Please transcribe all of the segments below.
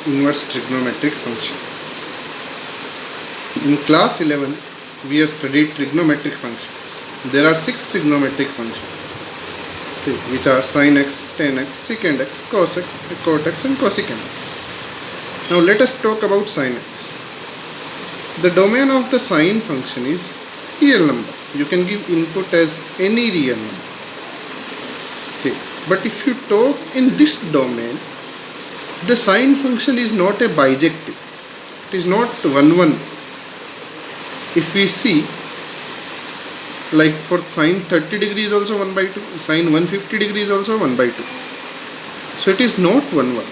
inverse trigonometric function. In class 11 we have studied trigonometric functions. There are 6 trigonometric functions, okay, which are sin x, tan x, secant x, cos x, cot x and cosecant x. Now let us talk about sin x. The domain of the sin function is real number. You can give input as any real number. Okay. But if you talk in this domain, the sin function is not a bijective. It is not 1 1. If we see, like for sin 30 degrees also 1 by 2, sin 150 degrees also 1 by 2. So it is not 1 1.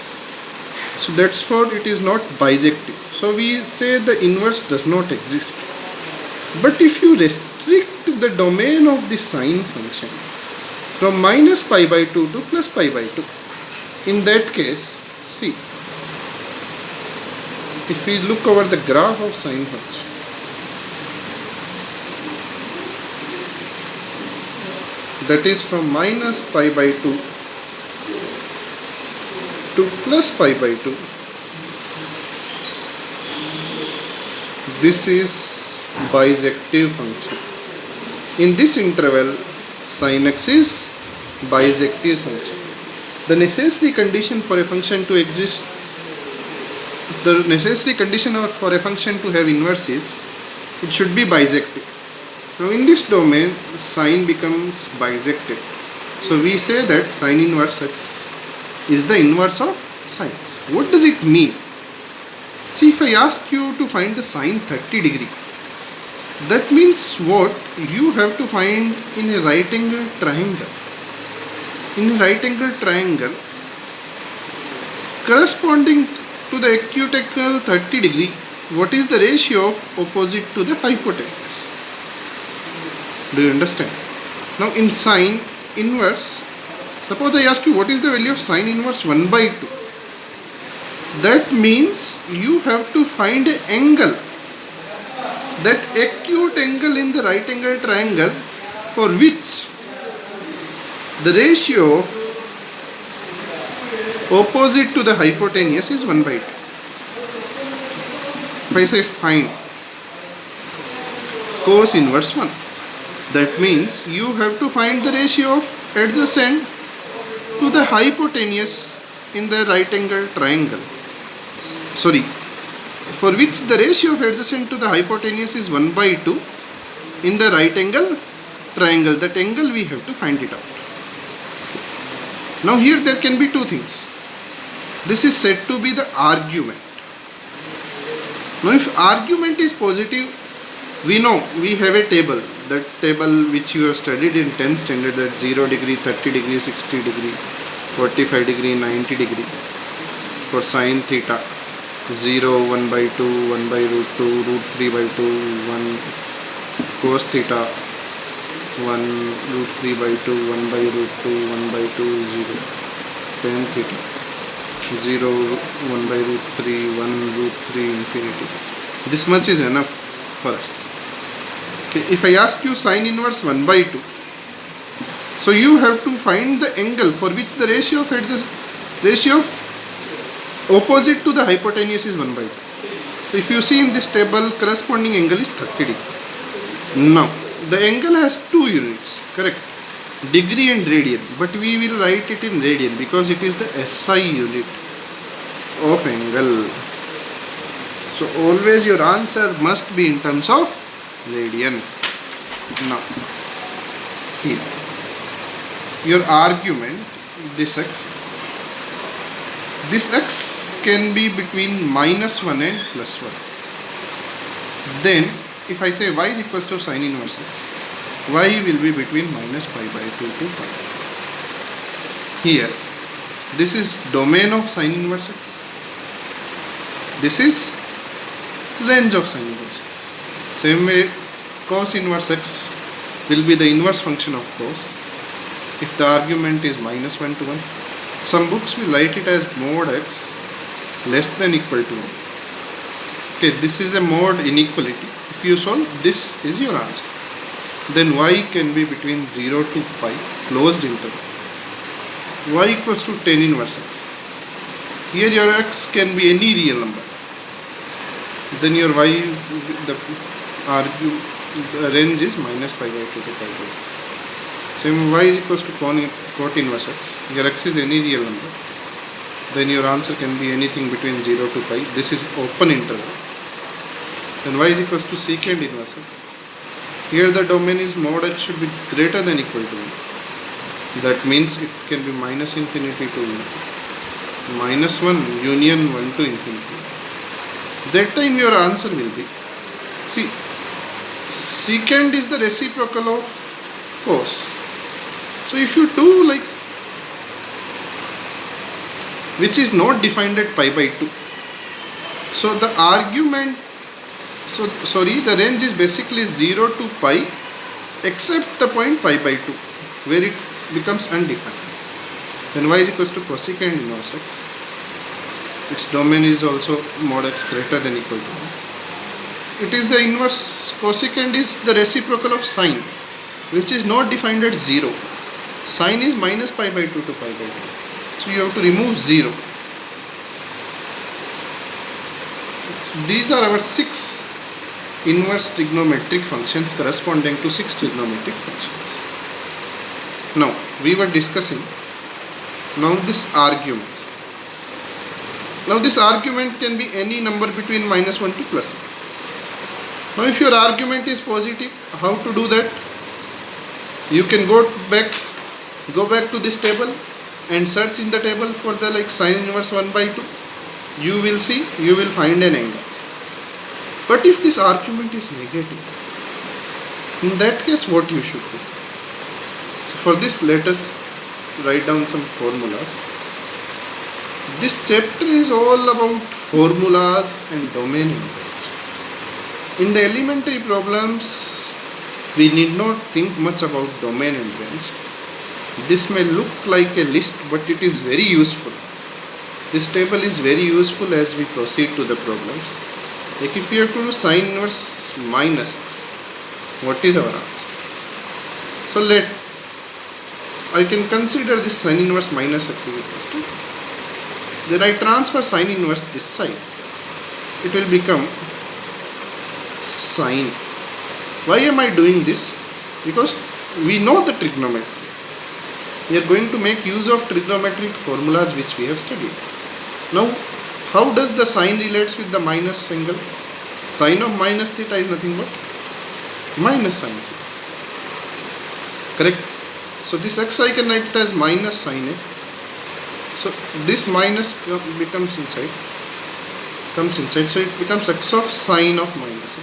So that's for it is not bijective. So we say the inverse does not exist. But if you restrict the domain of the sin function from minus pi by 2 to plus pi by 2, in that case, see, if we look over the graph of sin function, that is from minus pi by 2 to plus pi by 2, this is bijective function. In this interval, sin x is bijective function. The necessary condition for a function to exist, the necessary condition for a function to have inverse is it should be bijective. Now in this domain, sin becomes bijective. So we say that sin inverse x is the inverse of sin x. What does it mean? See, if I ask you to find the sin 30 degree, that means what? You have to find in a right angle triangle. In a right angle triangle, corresponding to the acute angle 30 degree, what is the ratio of opposite to the hypotenuse? Do you understand? Now in sin inverse, suppose I ask you what is the value of sin inverse 1 by 2. That means you have to find an angle, that acute angle in the right angle triangle for which the ratio of opposite to the hypotenuse is 1 by 2. If I say find cos inverse 1, that means you have to find the ratio of adjacent to the hypotenuse in the right angle triangle. Sorry, for which the ratio of adjacent to the hypotenuse is 1 by 2 in the right angle triangle. That angle we have to find it out. Now here there can be two things. This is said to be the argument. Now if argument is positive, we know we have a table. That table which you have studied in 10th standard, that 0 degree, 30 degree, 60 degree, 45 degree, 90 degree. For sin theta, 0, 1 by 2, 1 by root 2, root 3 by 2, 1 cos theta, 1 root 3 by 2, 1 by root 2, 1 by 2, 0, tan theta, 0, 1 by root 3, 1 root 3 infinity. This much is enough for us. Okay, if I ask you sin inverse 1 by 2, so you have to find the angle for which the ratio of opposite to the hypotenuse is 1 by 2. So if you see in this table, corresponding angle is 30 degree. Now the angle has two units, correct? Degree and radian, but we will write it in radian because it is the SI unit of angle. So always your answer must be in terms of radian. Now here your argument, this x can be between minus 1 and plus 1. Then if I say y is equals to sin inverse x, y will be between minus pi by 2 to pi. Here this is domain of sin inverse x, this is range of sin inverse x. Same way cos inverse x will be the inverse function of cos if the argument is minus 1 to 1. Some books will write it as mod x less than equal to 1. Okay, this is a mod inequality. If you solve, this is your answer. Then y can be between 0 to pi, closed interval. Y equals to tan inverse x. Here your x can be any real number. Then your y, the the range is minus pi by 2 to pi by 2. So y is equals to cot inverse x. Your x is any real number. Then your answer can be anything between 0 to pi. This is open interval. Then y is equals to secant inverse x. Here the domain is mod x should be greater than equal to 1. That means it can be minus infinity to minus 1 union 1 to infinity. That time your answer will be, see, secant is the reciprocal of cos. So if you do like, which is not defined at pi by 2. So the argument, the range is basically 0 to pi except the point pi by 2 where it becomes undefined. Then y is equals to cosecant inverse x. Its domain is also mod x greater than equal to 1. It is the inverse, cosecant is the reciprocal of sine, which is not defined at 0. Sine is minus pi by 2 to pi by 2. So you have to remove 0. These are our 6 inverse trigonometric functions corresponding to 6 trigonometric functions. Now we were discussing this argument. Now this argument can be any number between minus 1 to plus 1. Now if your argument is positive, how to do that? You can go back to this table and search in the table for the like sine inverse 1 by 2. You will find an angle. But if this argument is negative, in that case what you should do? So for this, let us write down some formulas. This chapter is all about formulas and domain and range. In the elementary problems, we need not think much about domain and range. This may look like a list, but it is very useful. This table is very useful as we proceed to the problems. Like if we have to do sine inverse minus x, what is our answer? So I can consider this sine inverse minus x is equals to, then I transfer sine inverse this side. It will become sine. Why am I doing this? Because we know the trigonometry. We are going to make use of trigonometric formulas which we have studied. Now, how does the sine relates with the minus angle? Sine of minus theta is nothing but minus sine theta. Correct? So this x I can write it as minus sine a. So this minus comes inside. So it becomes x of sine of minus a.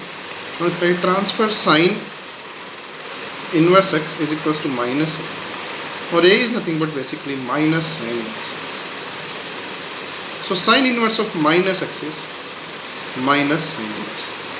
Now if I transfer sine inverse x is equals to minus a, or a is nothing but basically minus sine inverse x. So sine inverse of minus x is minus sine inverse x.